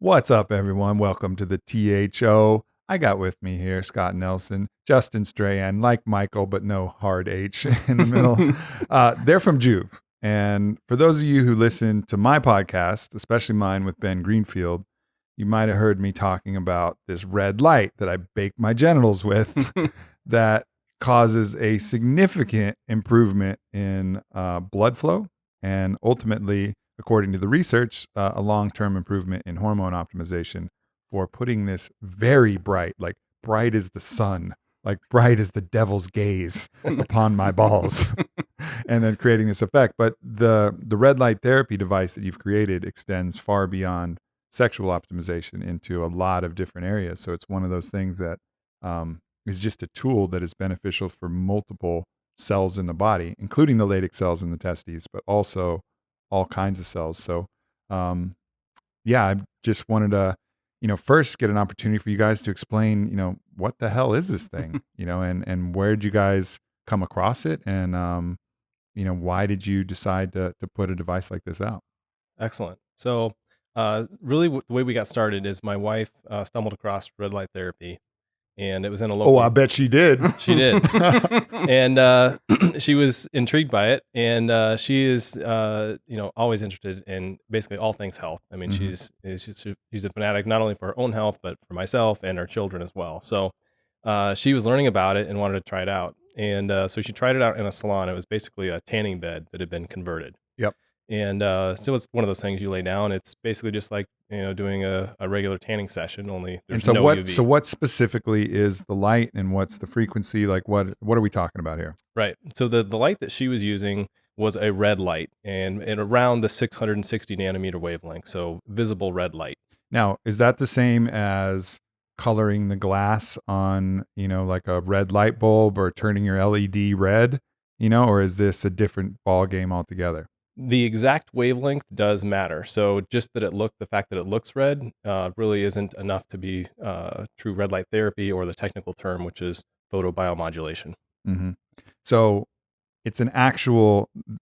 What's up, everyone? Welcome to the THO. I got with me here Scott Nelson, Justin Strahan, like Michael, but no hard H in the middle. They're from Joovv. And for those of you who listen to my podcast, especially mine with Ben Greenfield, you might have heard me talking about this red light that I bake my genitals with that causes a significant improvement in blood flow and ultimately, according to the research, a long-term improvement in hormone optimization for putting this very bright, like bright as the sun, like bright as the devil's gaze upon my balls, and then creating this effect. But the red light therapy device that you've created extends far beyond sexual optimization into a lot of different areas. So it's one of those things that is just a tool that is beneficial for multiple cells in the body, including the Leydig cells in the testes, but also all kinds of cells. So, yeah, I just wanted to, first get an opportunity for you guys to explain, what the hell is this thing, and where did you guys come across it? And, why did you decide to put a device like this out? Excellent. So, really, the way we got started is my wife stumbled across red light therapy, and it was in a local. Oh, I bet she did. She did, and she was intrigued by it, and she is, always interested in basically all things health. I mean, she's a fanatic not only for her own health, but for myself and our children as well. So, she was learning about it and wanted to try it out, and so she tried it out in a salon. It was basically a tanning bed that had been converted. Yep. And so it's one of those things you lay down. It's basically just like doing a regular tanning session, only And there's so no what? UV. So what specifically is the light, and what's the frequency? Like what are we talking about here? Right. So the light that she was using was a red light, and around the 660 nanometer wavelength, so visible red light. Now, is that the same as coloring the glass on, like a red light bulb or turning your LED red, or is this a different ball game altogether? The exact wavelength does matter. So just the fact that it looks red really isn't enough to be true red light therapy, or the technical term, which is photobiomodulation. Mm-hmm. So it's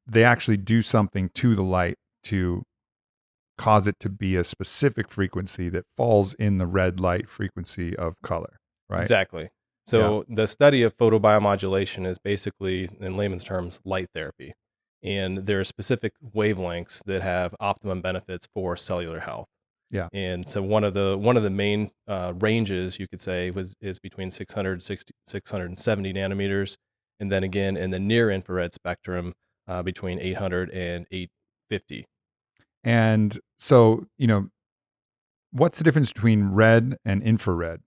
they actually do something to the light to cause it to be a specific frequency that falls in the red light frequency of color, right? Exactly. So the study of photobiomodulation is basically, in layman's terms, light therapy. And there are specific wavelengths that have optimum benefits for cellular health. Yeah. And so one of the main ranges, you could say, is between 670 nanometers, and then again in the near infrared spectrum between 800 and 850. And so, what's the difference between red and infrared?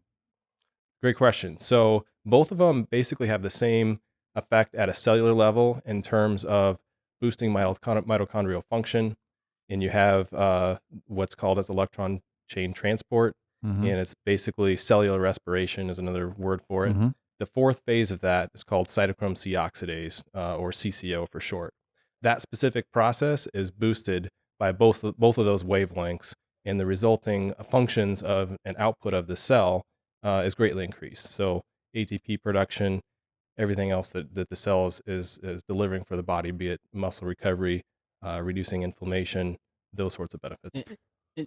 Great question. So both of them basically have the same effect at a cellular level in terms of boosting mitochondrial function. And you have what's called as electron chain transport. Mm-hmm. And it's basically cellular respiration is another word for it. Mm-hmm. The fourth phase of that is called cytochrome C oxidase, or CCO for short. That specific process is boosted by both of those wavelengths, and the resulting functions of an output of the cell is greatly increased. So ATP production, everything else that the cell is delivering for the body, be it muscle recovery, reducing inflammation, those sorts of benefits.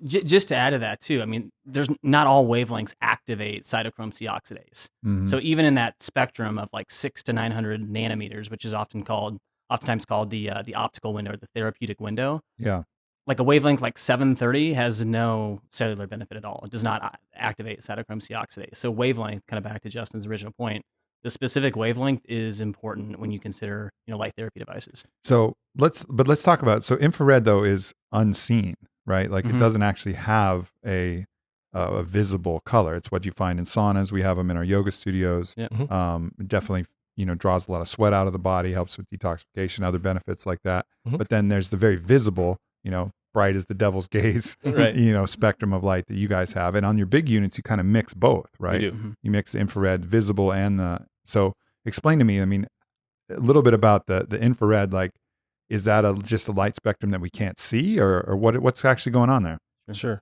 Just to add to that too, I mean, there's not all wavelengths activate cytochrome C oxidase. Mm-hmm. So even in that spectrum of like 600 to 900 nanometers, which is oftentimes called the optical window or the therapeutic window. Yeah. Like a wavelength like 730 has no cellular benefit at all. It does not activate cytochrome C oxidase. So wavelength, kind of back to Justin's original point, the specific wavelength is important when you consider, light therapy devices. So let's talk about, so infrared though is unseen, right? Like it doesn't actually have a visible color. It's what you find in saunas. We have them in our yoga studios. Yeah. Definitely, draws a lot of sweat out of the body, helps with detoxification, other benefits like that. Mhm. But then there's the very visible, bright as the devil's gaze, Right. spectrum of light that you guys have. And on your big units, you kind of mix both, right? We do. You mix the infrared, visible, and so explain to me, I mean, a little bit about the infrared, like, is that just a light spectrum that we can't see, or what's actually going on there? Sure.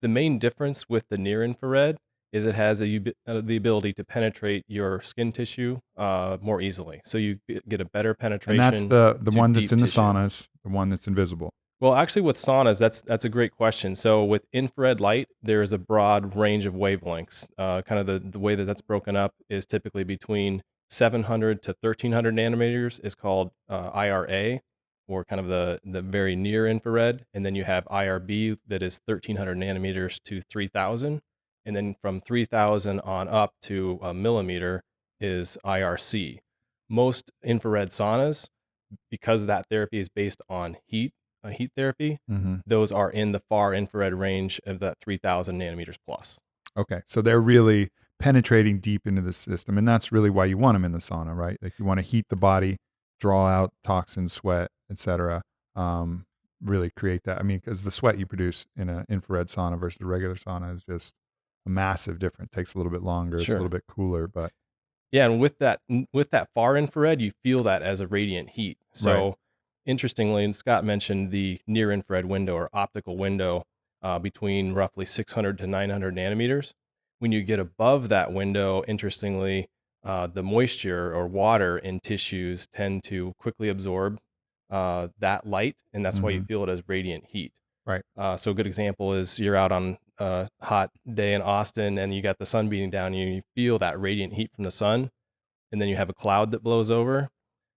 The main difference with the near infrared is it has the ability to penetrate your skin tissue more easily. So you get a better penetration. And that's the one that's in the tissue. saunas, the one that's invisible. Well, actually, with saunas, that's a great question. So, with infrared light, there is a broad range of wavelengths. Kind of the way that that's broken up is typically between 700 to 1300 nanometers is called IRA, or kind of the very near infrared, and then you have IRB that is 1300 nanometers to 3000, and then from 3000 on up to a millimeter is IRC. Most infrared saunas, because that therapy is based on heat therapy, Mm-hmm. those are in the far infrared range of that 3000 nanometers plus. Okay, so they're really penetrating deep into the system, and that's really why you want them in the sauna, right? Like you want to heat the body, draw out toxins, sweat, etc. Really create that. I mean, because the sweat you produce in an infrared sauna versus a regular sauna is just a massive difference. It takes a little bit longer. It's a Sure. little bit cooler, but Yeah, and with that far infrared, you feel that as a radiant heat. So interestingly, and Scott mentioned the near infrared window or optical window between roughly 600 to 900 nanometers. When you get above that window, interestingly, the moisture or water in tissues tend to quickly absorb that light, and that's why you feel it as radiant heat. Right. So a good example is you're out on a hot day in Austin and you got the sun beating down you, and you feel that radiant heat from the sun, and then you have a cloud that blows over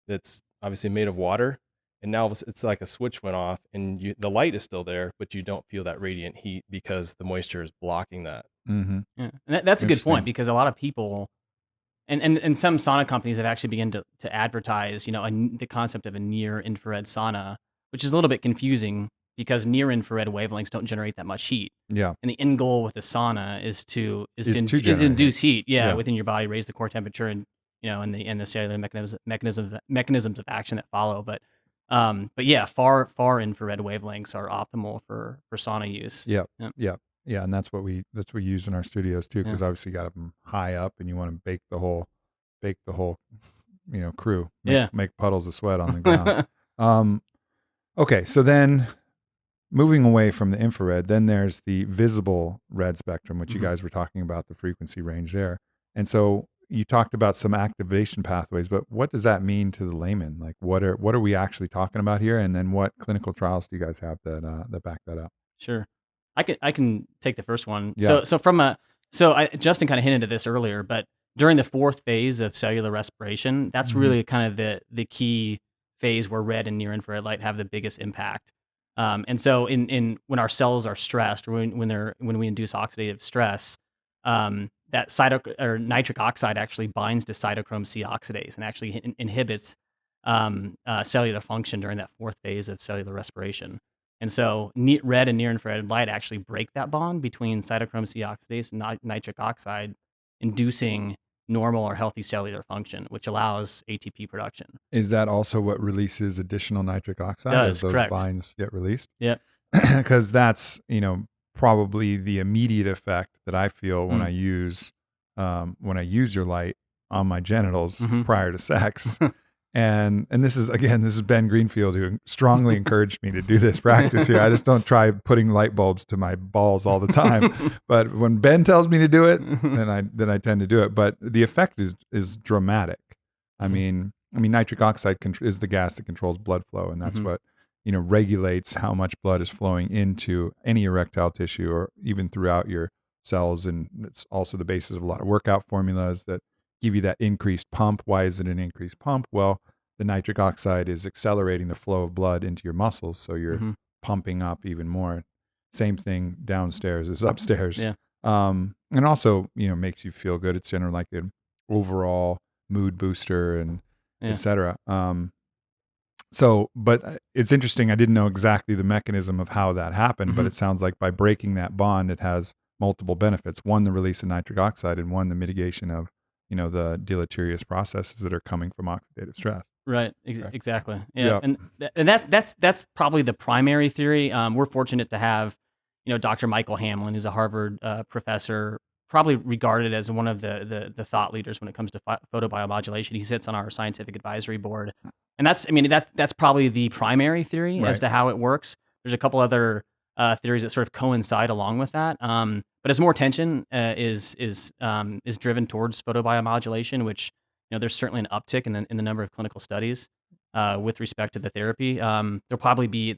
that's obviously made of water, and now it's like a switch went off, and the light is still there, but you don't feel that radiant heat because the moisture is blocking that. Mm-hmm. Yeah. And that's a good Interesting. point, because a lot of people and some sauna companies have actually begun to advertise, the concept of a near infrared sauna, which is a little bit confusing because near infrared wavelengths don't generate that much heat. Yeah. And the end goal with the sauna is to generate induce heat, Yeah. within your body, raise the core temperature, and and the cellular mechanisms of action that follow. But yeah, far infrared wavelengths are optimal for sauna use. Yep. Yeah. Yeah, and that's what we use in our studios too, because Yeah. obviously you got them high up, and you want to bake the whole crew, Yeah. make puddles of sweat on the ground. Okay, so then moving away from the infrared, then there's the visible red spectrum, which you Mhm. guys were talking about, the frequency range there. And so you talked about some activation pathways, but what does that mean to the layman? Like what are we actually talking about here? And then what clinical trials do you guys have that back that up? Sure. I can take the first one. Yeah. Justin kind of hinted at this earlier, but during the fourth phase of cellular respiration, that's Mhm. really kind of the key phase where red and near infrared light have the biggest impact. And so in when our cells are stressed, or when we induce oxidative stress, that nitric oxide actually binds to cytochrome C oxidase and actually inhibits cellular function during that fourth phase of cellular respiration. And so red and near infrared light actually break that bond between cytochrome C oxidase and nitric oxide, inducing normal or healthy cellular function, which allows ATP production. Is that also what releases additional nitric oxide as Does, those correct. binds get released? Yep. Because that's probably the immediate effect that I feel when I use your light on my genitals Mhm. prior to sex. And this is Ben Greenfield, who strongly encouraged me to do this practice here. I just don't try putting light bulbs to my balls all the time. But when Ben tells me to do it, then I tend to do it. But the effect is dramatic. I mean, nitric oxide is the gas that controls blood flow, and that's what regulates how much blood is flowing into any erectile tissue or even throughout your cells. And it's also the basis of a lot of workout formulas that give you that increased pump. Why is it an increased pump? Well, the nitric oxide is accelerating the flow of blood into your muscles, so you're pumping up even more. Same thing downstairs as upstairs. Yeah. And also, makes you feel good. It's generally like an overall mood booster and etc. But it's interesting. I didn't know exactly the mechanism of how that happened, but it sounds like by breaking that bond, it has multiple benefits. One, the release of nitric oxide, and one, the mitigation of the deleterious processes that are coming from oxidative stress. Right. Right. Exactly. Yeah. And that's probably the primary theory. We're fortunate to have, Dr. Michael Hamlin, who's a Harvard professor, probably regarded as one of the thought leaders when it comes to photobiomodulation. He sits on our scientific advisory board, and that's probably the primary theory as to how it works. There's a couple other theories that sort of coincide along with that. But as more attention is driven towards photobiomodulation, which there's certainly an uptick in the number of clinical studies. with respect to the therapy. That'll probably be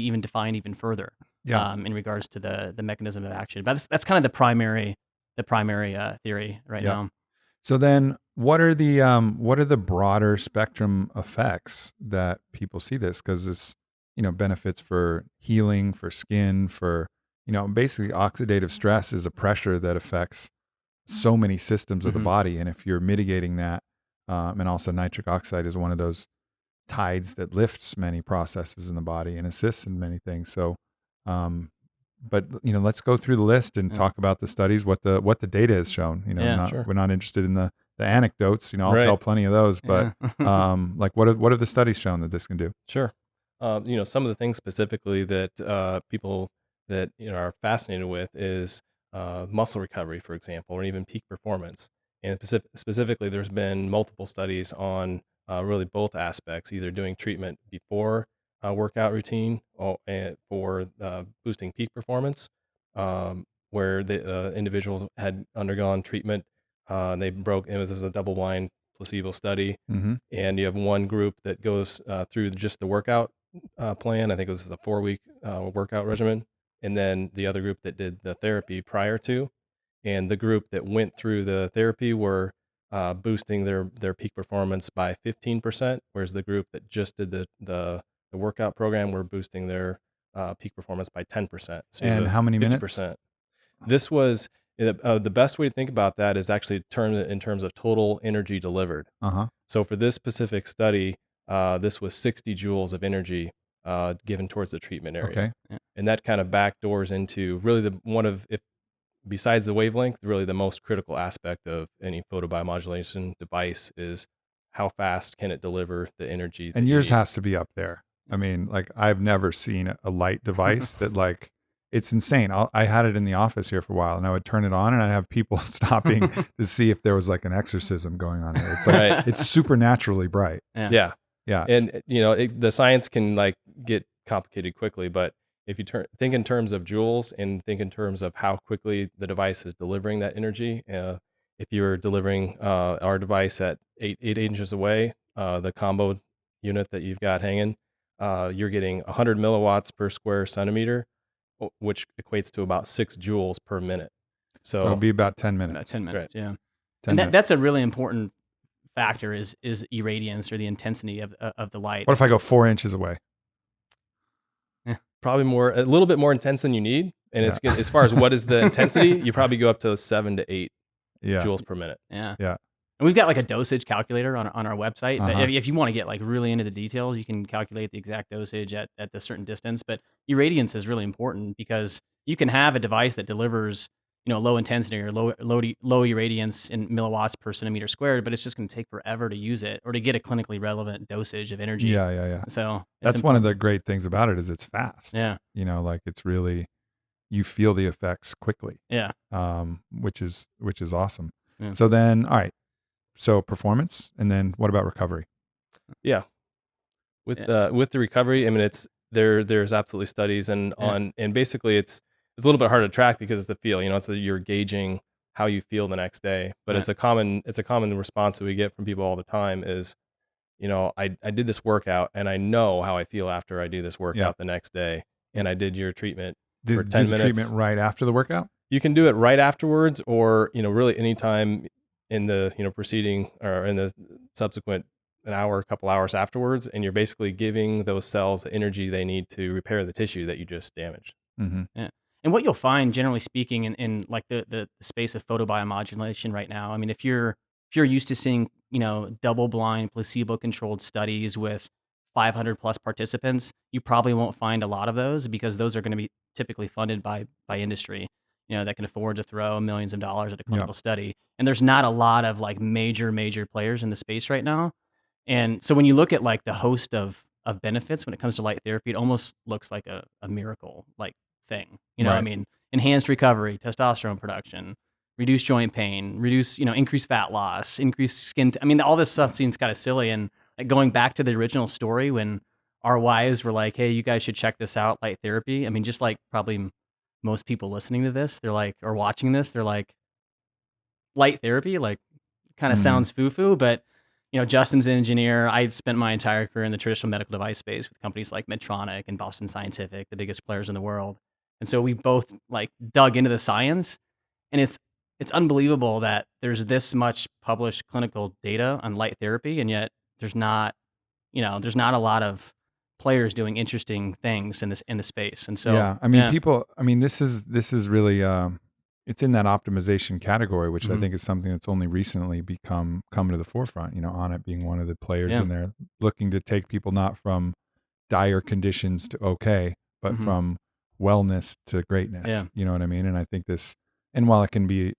even defined even further Yeah. in regards to the mechanism of action. But that's kind of the primary theory right Yeah. now. So then what are the broader spectrum effects that people see this? Because it's, benefits for healing, for skin, for, basically oxidative stress is a pressure that affects so many systems of the Mhm. body. And if you're mitigating that, and also nitric oxide is one of those tides that lifts many processes in the body and assists in many things. So, but let's go through the list and Yeah. talk about the studies, what the data has shown. Yeah, sure. We're not interested in the anecdotes. I'll Right. tell plenty of those, but Yeah. like what have the studies shown that this can do? Sure. Some of the things specifically that people that are fascinated with is muscle recovery, for example, or even peak performance. And specifically, there's been multiple studies on really both aspects, either doing treatment before a workout routine and for boosting peak performance, where the individuals had undergone treatment. It was a double-blind placebo study, Mm-hmm. and you have one group that goes through just the workout plan. I think it was a 4-week workout regimen, and then the other group that did the therapy prior to. And the group that went through the therapy were boosting their peak performance by 15%, whereas the group that just did the workout program were boosting their peak performance by 10%. So you And have how many a minutes? 50%. This was the best way to think about that is actually turn it in terms of total energy delivered. Uh-huh. So for this specific study, this was 60 joules of energy given towards the treatment area, Okay. Yeah. and that kind of backdoors into really if besides the wavelength, really the most critical aspect of any photobiomodulation device is how fast can it deliver the energy that And you yours need. has to be up there. I mean, like I've never seen a light device that like it's insane. I had it in the office here for a while, and I would turn it on, and I'd have people stopping to see if there was like an exorcism going on here. It's like Right. it's supernaturally bright. Yeah. Yeah. Yeah. And the science can like get complicated quickly, but if you think in terms of joules and think in terms of how quickly the device is delivering that energy, if you're delivering our device at eight inches away, the combo unit that you've got hanging, you're getting 100 milliwatts per square centimeter, which equates to about 6 joules per minute. So it'd So be about 10 About minutes. 10 minutes. right. Yeah. 10 And minutes. that's a really important factor is irradiance or the intensity of the light. What if I go 4 inches away? Probably a little bit more intense than you need. And it's Yeah. good as far as what is the intensity, you probably go up to 7 to 8 Yeah. joules per minute. Yeah. Yeah. And we've got like a dosage calculator on our website. But Uh-huh. if you want to get like really into the details, you can calculate the exact dosage at the certain distance. But irradiance is really important because you can have a device that delivers, low intensity or low irradiance in milliwatts per centimeter squared, but it's just going to take forever to use it or to get a clinically relevant dosage of energy. Yeah, yeah, yeah. So That's one of the great things about it is it's fast. Yeah. Like it's really you feel the effects quickly. Yeah. Which is awesome. Yeah. So then, all right. So performance, and then what about recovery? Yeah. With the recovery, I mean there's absolutely studies and basically it's a little bit hard to track because it's the feel, it's you're gauging how you feel the next day. But Right. it's a common response that we get from people all the time is, I did this workout and I know how I feel after I do this workout the next day. And I did your treatment for 10 do the minutes. treatment right after the workout? You can do it right afterwards or, really anytime in the, preceding or in the subsequent an hour, a couple hours afterwards. And you're basically giving those cells the energy they need to repair the tissue that you just damaged. Mm-hmm. Yeah. And what you'll find, generally speaking, in like the space of photobiomodulation right now, I mean, if you're used to seeing, double-blind, placebo-controlled studies with 500 plus participants, you probably won't find a lot of those because those are going to be typically funded by industry, that can afford to throw millions of dollars at a clinical study. And there's not a lot of like major players in the space right now. And so when you look at like the host of benefits when it comes to light therapy, it almost looks like a miracle like thing. I Right. mean, enhanced recovery, testosterone production, reduced joint pain, increased fat loss, increased skin. I mean, all this stuff seems kind of silly. And like going back to the original story when our wives were like, "Hey, you guys should check this out, light therapy." I mean, just like probably most people listening to this, they're like, or watching this, they're like, light therapy, like kind of Mhm. sounds foo-foo, but Justin's an engineer. I spent my entire career in the traditional medical device space with companies like Medtronic and Boston Scientific, the biggest players in the world. And so we both like dug into the science, and it's unbelievable that there's this much published clinical data on light therapy, and yet there's not a lot of players doing interesting things in the space. And so yeah, I mean, people. I mean, this is really it's in that optimization category, which I think is something that's only recently come to the forefront. Onnit being one of the players in there, looking to take people not from dire conditions to okay, but from wellness to greatness. Yeah. You know what I mean? And I think this, and while it can be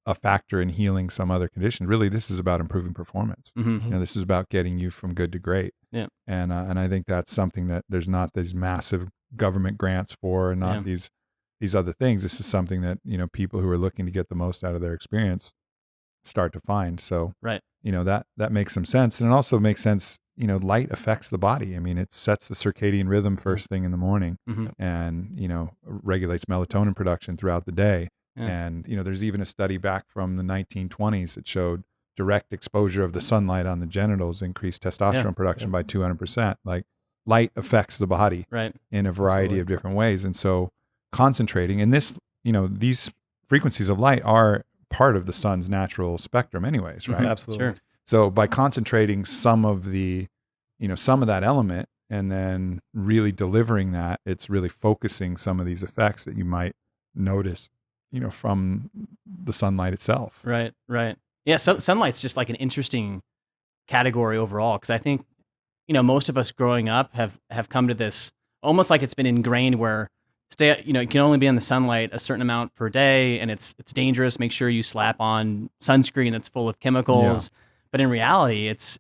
a factor in healing some other conditions, really this is about improving performance. This is about getting you from good to great. Yeah. And I think that's something that there's not these massive government grants for, and not these other things. This is something that, people who are looking to get the most out of their experience start to find. So, right. That makes some sense. And it also makes sense, light affects the body. I mean, it sets the circadian rhythm first thing in the morning and, regulates melatonin production throughout the day. Yeah. And, there's even a study back from the 1920s that showed direct exposure of the sunlight on the genitals increased testosterone production by 200%. Like, light affects the body in a variety of different ways. And so concentrating, and this, these frequencies of light are part of the sun's natural spectrum anyways, right? Absolutely. Sure. So by concentrating some of that element and then really delivering that, it's really focusing some of these effects that you might notice, from the sunlight itself. Right. Yeah. So sunlight's just like an interesting category overall, because I think, most of us growing up have come to this almost like it's been ingrained where you can only be in the sunlight a certain amount per day, and it's dangerous. Make sure you slap on sunscreen that's full of chemicals. Yeah. But in reality, it's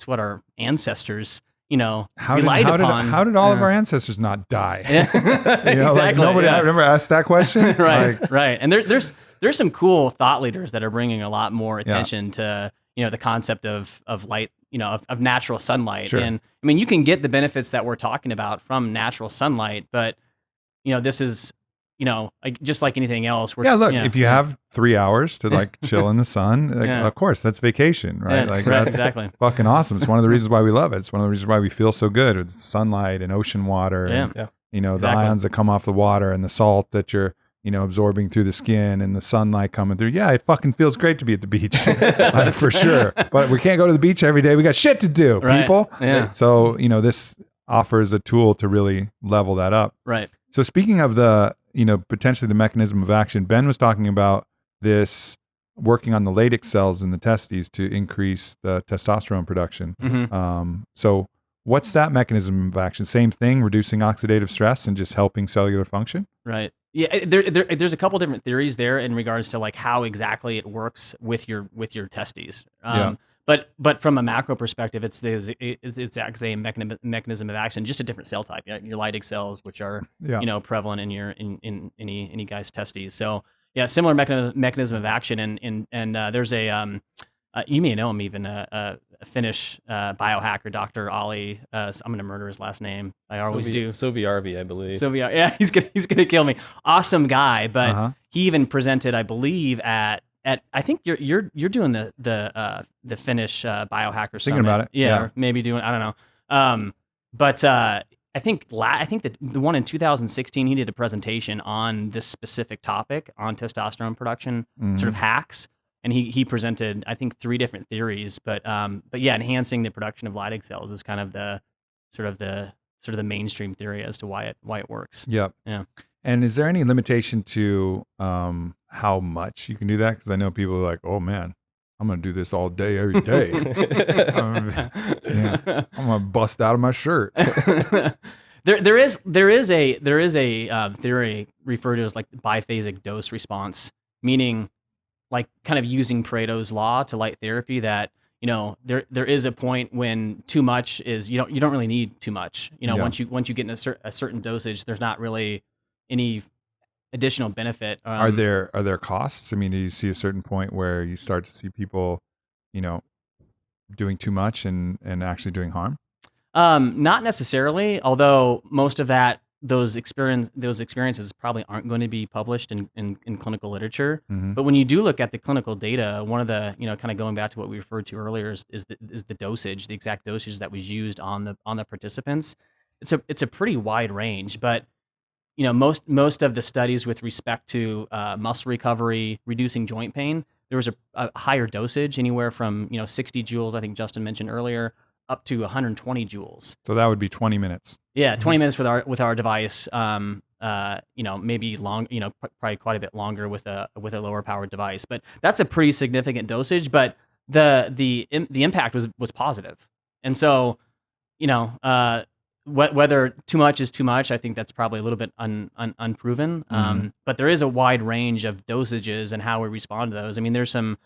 what our ancestors, relied upon. How did all of our ancestors not die? Exactly. Nobody ever asked that question. Right. And there's some cool thought leaders that are bringing a lot more attention to, the concept of light, of natural sunlight. Sure. And I mean, you can get the benefits that we're talking about from natural sunlight, but this is, just like anything else. If you have 3 hours to like chill in the sun, of course, that's vacation, right? Yeah, like that's exactly. Fucking awesome. It's one of the reasons why we love it. It's one of the reasons why we feel so good. It's sunlight and ocean water and, the ions that come off the water and the salt that you're, absorbing through the skin and the sunlight coming through. Yeah, it fucking feels great to be at the beach, like, for sure. But we can't go to the beach every day. We got shit to do, people. Yeah. So, this offers a tool to really level that up. Right. So speaking of the, potentially the mechanism of action, Ben was talking about this working on the Leydig cells in the testes to increase the testosterone production. So what's that mechanism of action? Same thing, reducing oxidative stress and just helping cellular function? Right. Yeah, there's a couple different theories there in regards to like how exactly it works with your testes. But from a macro perspective, it's the exact same mechanism of action, just a different cell type. Your Leydig cells, which are prevalent in any guy's testes. So yeah, similar mechanism of action. And there's a you may know him even, a Finnish biohacker, Dr. Ali. I'm going to murder his last name. I always do. Soviarvi, I believe. Yeah, he's gonna kill me. Awesome guy, but he even presented, I believe, at I think you're doing the Finnish biohacker summit. Thinking about it. Yeah. Or maybe doing, I don't know. But I think that the one in 2016, he did a presentation on this specific topic on testosterone production, sort of hacks. And he presented, I think, 3 different theories, but yeah, enhancing the production of Leydig cells is kind of the mainstream theory as to why it works. Yep. Yeah. And is there any limitation to how much you can do that? Because I know people are like, oh man, I'm going to do this all day, every day. I'm going to bust out of my shirt. There is a theory referred to as like biphasic dose response, meaning like kind of using Pareto's law to light therapy, that there is a point when too much is you don't really need too much. Once you get in a certain dosage, there's not really any additional benefit. Are there costs? I mean, do you see a certain point where you start to see people, doing too much and actually doing harm? Not necessarily, although most of that those experiences probably aren't going to be published in clinical literature. Mhm. But when you do look at the clinical data, one of the, kind of going back to what we referred to earlier is the dosage, the exact dosage that was used on the participants. It's a pretty wide range, but most of the studies with respect to muscle recovery, reducing joint pain, there was a higher dosage, anywhere from 60 joules, I think Justin mentioned earlier, up to 120 joules. So that would be 20 minutes. Yeah, 20 minutes with our device. Maybe long, probably quite a bit longer with a lower powered device. But that's a pretty significant dosage. But the impact was positive, and so whether too much is too much, I think that's probably a little bit unproven. But there is a wide range of dosages and how we respond to those. I mean, there's some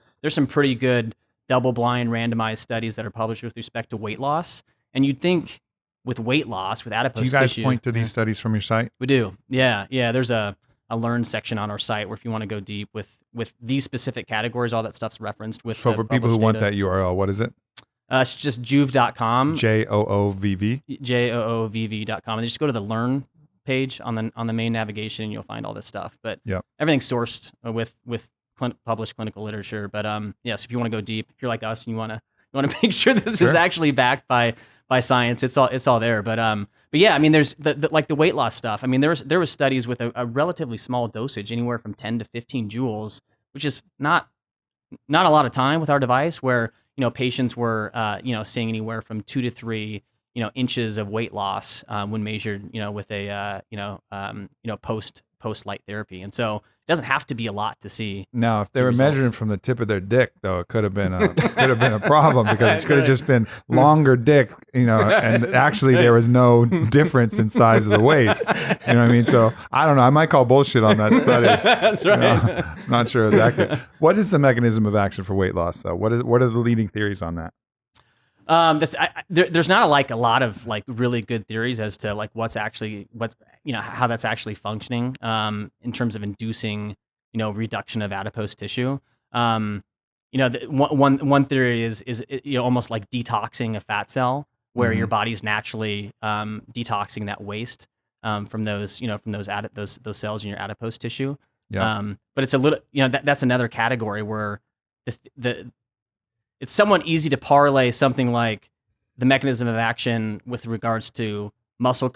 pretty good double-blind randomized studies that are published with respect to weight loss, and you'd think with weight loss, with adipose Do you guys tissue, point to these studies from your site? we do. Yeah. There's a learn section on our site where if you want to go deep with these specific categories, all that stuff's referenced with. So the for people who published want data. that URL, what is it? It's just joovv.com. Joovv. joovv.com, and just go to the learn page on the main navigation, and you'll find all this stuff. But Yep. everything's sourced with published clinical literature. But yes, if you want to go deep, if you're like us and you want to make sure this is actually backed by science, it's all there. But yeah, I mean, there's like the weight loss stuff. I mean, there was studies with a relatively small dosage, anywhere from 10 to 15 joules, which is not a lot of time with our device, where patients were seeing anywhere from 2 to 3 inches of weight loss when measured with a post light therapy. And so it doesn't have to be a lot to see. Now, if they See were results. measuring from the tip of their dick, though, it could have been a problem, because it could have just been longer dick, and actually there was no difference in size of the waist. You know what I mean? So I don't know. I might call bullshit on that study. That's right. I'm not sure it's accurate. What is the mechanism of action for weight loss, though? What are the leading theories on that? There's not a lot of really good theories as to how that's actually functioning in terms of inducing reduction of adipose tissue. One theory is almost like detoxing a fat cell, where your body's naturally detoxing that waste from those those cells in your adipose tissue. Yeah. But it's a little that's another category where it's somewhat easy to parlay something like the mechanism of action with regards to muscle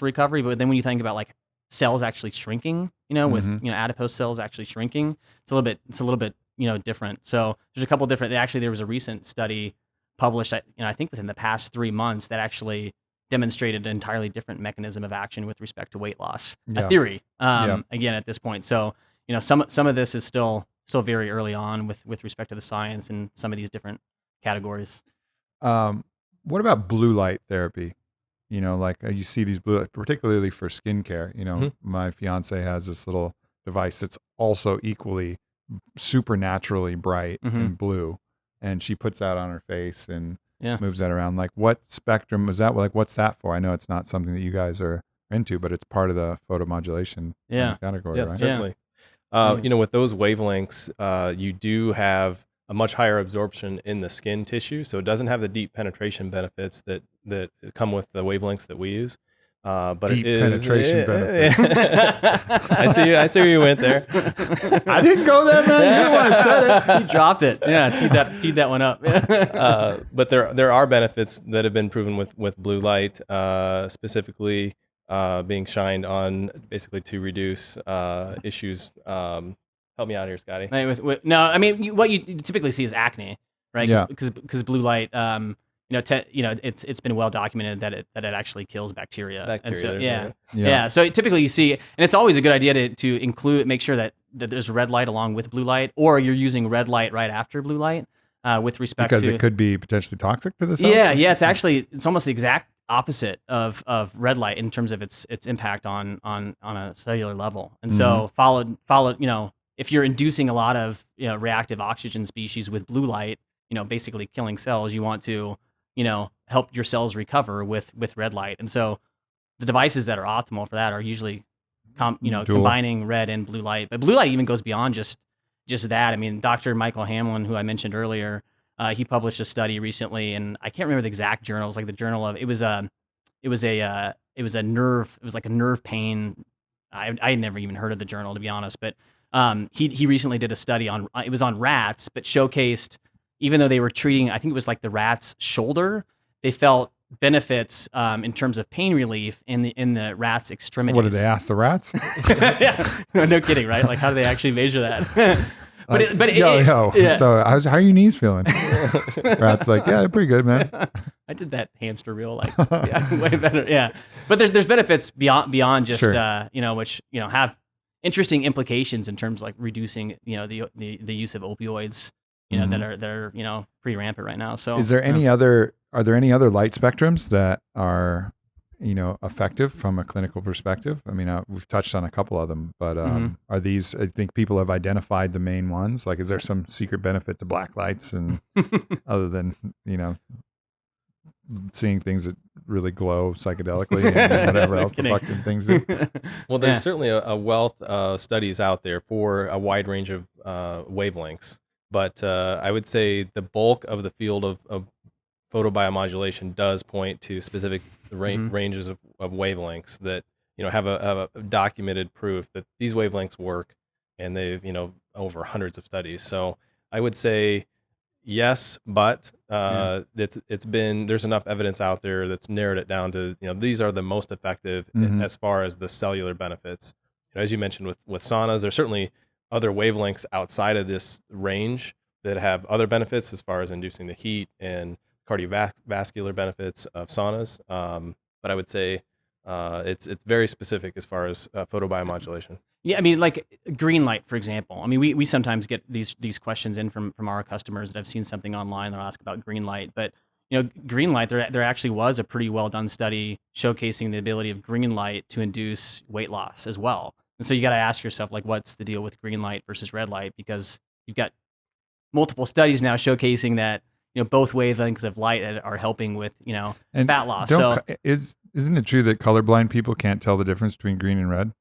recovery, but then when you think about cells actually shrinking, with adipose cells actually shrinking, it's a little bit different. So there's a couple different. Actually, there was a recent study published, I think within the past 3 months, that actually demonstrated an entirely different mechanism of action with respect to weight loss. Yeah. A theory, again at this point. So some of this is still very early on with respect to the science and some of these different categories. What about blue light therapy? You see these blue light, particularly for skincare. My fiance has this little device that's also equally supernaturally bright and blue, and she puts that on her face and moves that around. What spectrum is that? What's that for? I know it's not something that you guys are into, but it's part of the photomodulation category, right? Certainly. With those wavelengths, you do have a much higher absorption in the skin tissue, so it doesn't have the deep penetration benefits that come with the wavelengths that we use. But Deep it is, penetration benefits. I see where you went there. I didn't go there, man. You didn't want to say it. You dropped it. Yeah, teed that one up. But there are benefits that have been proven with blue light, specifically being shined on basically to reduce issues. Help me out here, Scotty. No, I mean what you typically see is acne, right? Yeah. Because blue light, it's been well documented that it actually kills bacteria. And so, yeah. So typically you see, and it's always a good idea to make sure that there's red light along with blue light, or you're using red light right after blue light with respect because to it could be potentially toxic to the cells. Yeah. It's almost the exact opposite of red light in terms of its impact on a cellular level. And so followed, if you're inducing a lot of reactive oxygen species with blue light, basically killing cells, you want to help your cells recover with red light. And so the devices that are optimal for that are usually combining red and blue light. But blue light even goes beyond just that. I mean, Dr. Michael Hamlin, who I mentioned earlier, he published a study recently, and I can't remember the exact journal. It was like the journal of it was a it was like a nerve pain. I had never even heard of the journal, to be honest, but he recently did a study on, it was on rats, but showcased, even though they were treating, I think it was like the rat's shoulder, they felt benefits in terms of pain relief in the rat's extremities. What did they ask the rats? Yeah, no kidding, right? Like, how do they actually measure that? Yeah. So how are your knees feeling? Rat's like, yeah, they're pretty good, man. I did that hamster reel way better. Yeah, but there's benefits beyond just Sure. which have interesting implications in terms of like reducing the use of opioids that are pretty rampant right now. So are there any other light spectrums that are effective from a clinical perspective? I mean, we've touched on a couple of them, but are these, I think people have identified the main ones. Like, is there some secret benefit to black lights and other than seeing things that really glow psychedelically and whatever else the fucking things do? Well, there's certainly a wealth of studies out there for a wide range of wavelengths, but I would say the bulk of the field of photobiomodulation does point to specific ranges of wavelengths that have a documented proof that these wavelengths work, and they've over hundreds of studies. So I would say yes, but there's enough evidence out there that's narrowed it down to these are the most effective as far as the cellular benefits. As you mentioned with saunas, there's certainly other wavelengths outside of this range that have other benefits as far as inducing the heat and cardiovascular benefits of saunas. But I would say it's very specific as far as photobiomodulation. Yeah, I mean, like green light, for example. I mean, we sometimes get these questions in from our customers that have seen something online. They'll ask about green light, but green light. There actually was a pretty well done study showcasing the ability of green light to induce weight loss as well. And so you got to ask yourself, like, what's the deal with green light versus red light? Because you've got multiple studies now showcasing that both wavelengths of light are helping with and fat loss. Isn't it true that colorblind people can't tell the difference between green and red?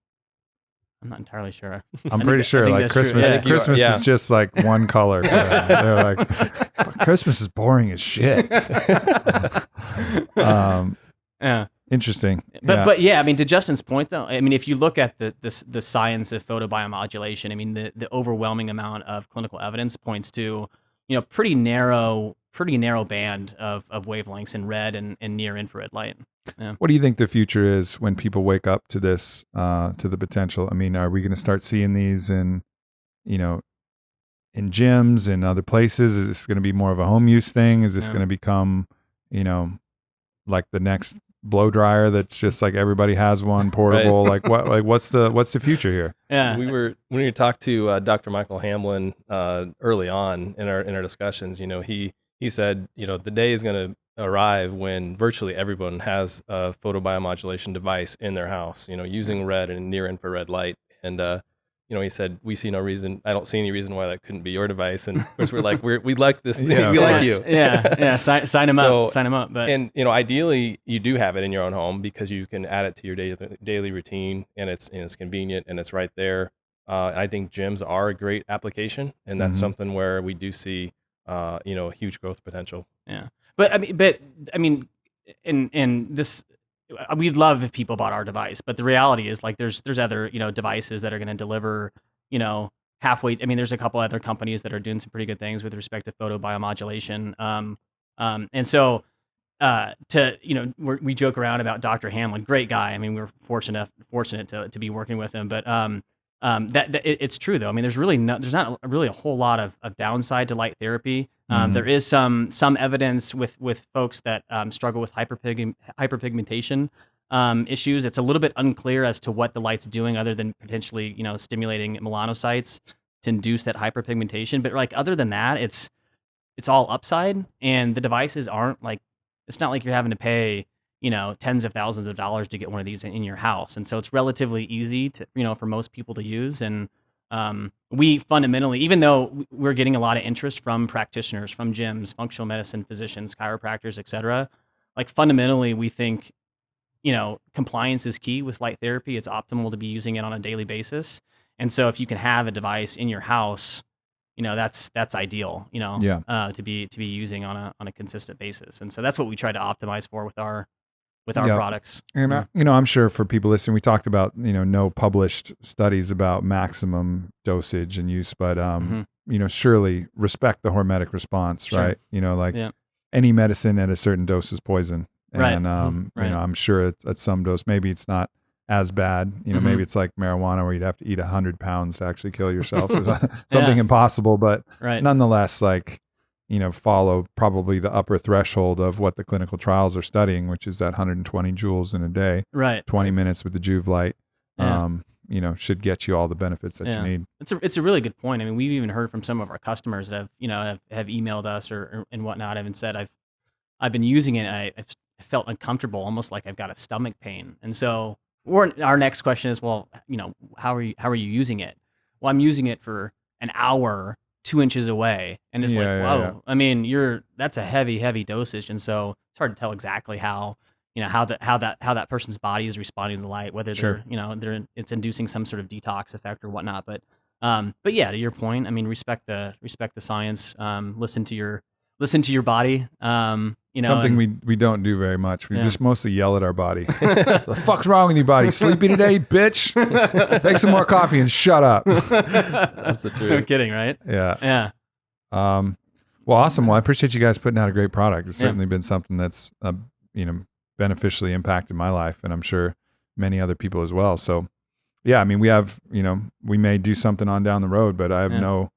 I'm not entirely sure. I'm pretty sure. Like Christmas, Yeah. Christmas is just like one color. They're like, Christmas is boring as shit. Yeah. Interesting. But yeah, I mean, to Justin's point though, I mean, if you look at the science of photobiomodulation, I mean, the overwhelming amount of clinical evidence points to pretty narrow band of wavelengths in red and near infrared light. Yeah. What do you think the future is when people wake up to this, to the potential? I mean, are we going to start seeing these in gyms and other places? Is this going to be more of a home use thing? Is this going to become, like the next blow dryer that's just like everybody has one portable? Right. What's the future here? Yeah. When we talked to Dr. Michael Hamlin early on in our discussions, he said, the day is going to arrive when virtually everyone has a photobiomodulation device in their house, using red and near infrared light. And, he said, I don't see any reason why that couldn't be your device. And of course we're like, we like this. Yeah, we like you. Yeah. Sign them up. Sign them up. But ideally you do have it in your own home because you can add it to your daily routine, and it's convenient and it's right there. I think gyms are a great application, and that's something where we do see, huge growth potential. Yeah. But I mean, in this, we'd love if people bought our device, but the reality is like there's other devices that are going to deliver halfway. I mean, there's a couple other companies that are doing some pretty good things with respect to photobiomodulation. And so we joke around about Dr. Hamlin, great guy. I mean, we're fortunate to be working with him, but it's true though. I mean, there's not really a whole lot of downside to light therapy. There is some evidence with folks that struggle with hyperpigmentation issues. It's a little bit unclear as to what the light's doing, other than potentially stimulating melanocytes to induce that hyperpigmentation. But like other than that, it's all upside, and the devices aren't like, it's not like you're having to pay tens of thousands of dollars to get one of these in your house. And so it's relatively easy to, for most people to use. And we fundamentally, even though we're getting a lot of interest from practitioners, from gyms, functional medicine physicians, chiropractors, et cetera, like fundamentally we think, compliance is key with light therapy. It's optimal to be using it on a daily basis. And so if you can have a device in your house, that's ideal, to be using on a consistent basis. And so that's what we try to optimize for with our with our Yep. products. And I'm sure for people listening, we talked about no published studies about maximum dosage and use, but surely respect the hormetic response, Sure. right? Any medicine at a certain dose is poison, Right. and Right. I'm sure at some dose maybe it's not as bad. Maybe it's like marijuana where you'd have to eat 100 pounds to actually kill yourself, or something impossible. But Right. nonetheless, follow probably the upper threshold of what the clinical trials are studying, which is that 120 joules in a day, Right. 20 minutes with the Joovv light, Yeah. should get you all the benefits that you need. It's a really good point. I mean, we've even heard from some of our customers that have emailed us or and whatnot, and said I've been using it, and I've felt uncomfortable, almost like I've got a stomach pain. And so our next question is, well, how are you using it? Well, I'm using it for an hour 2 inches away, and it's whoa. Yeah. I mean, that's a heavy dosage, and so it's hard to tell exactly how how that person's body is responding to the light, whether Sure. it's inducing some sort of detox effect or whatnot. But yeah, to your point, I mean, respect the science. Listen to your body. Something we don't do very much. We just mostly yell at our body. The fuck's wrong with you, body? Sleepy today, bitch? Take some more coffee and shut up. That's the truth. No kidding, right? Yeah. Yeah. Well, awesome. Well, I appreciate you guys putting out a great product. It's certainly been something that's beneficially impacted my life, and I'm sure many other people as well. So, yeah, I mean, we have we may do something on down the road, but I have no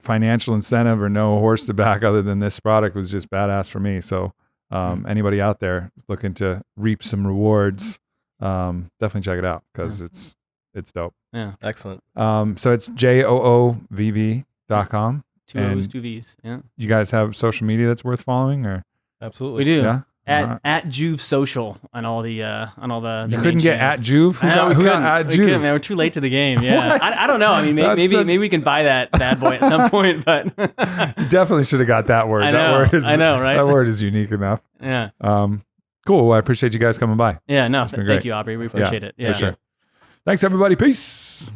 financial incentive or no horse to back other than this product was just badass for me. So anybody out there looking to reap some rewards, definitely check it out because it's dope. Yeah. Excellent. So it's joovv.com. Two O's, two V's. Yeah. You guys have social media that's worth following, or Absolutely. We do. yeah? At Joovv Social on all the You couldn't get at Joovv? Who got at We couldn't, Joovv? man. We're too late to the game. Yeah. What? I don't know. I mean, maybe we can buy that bad boy at some point, but You definitely should have got that word. I That know, word is, I know, right? That word is unique enough. yeah. Cool. Well, I appreciate you guys coming by. Yeah. No, been thank great. you, Aubrey. We appreciate it. Yeah. For sure. Thanks, everybody. Peace.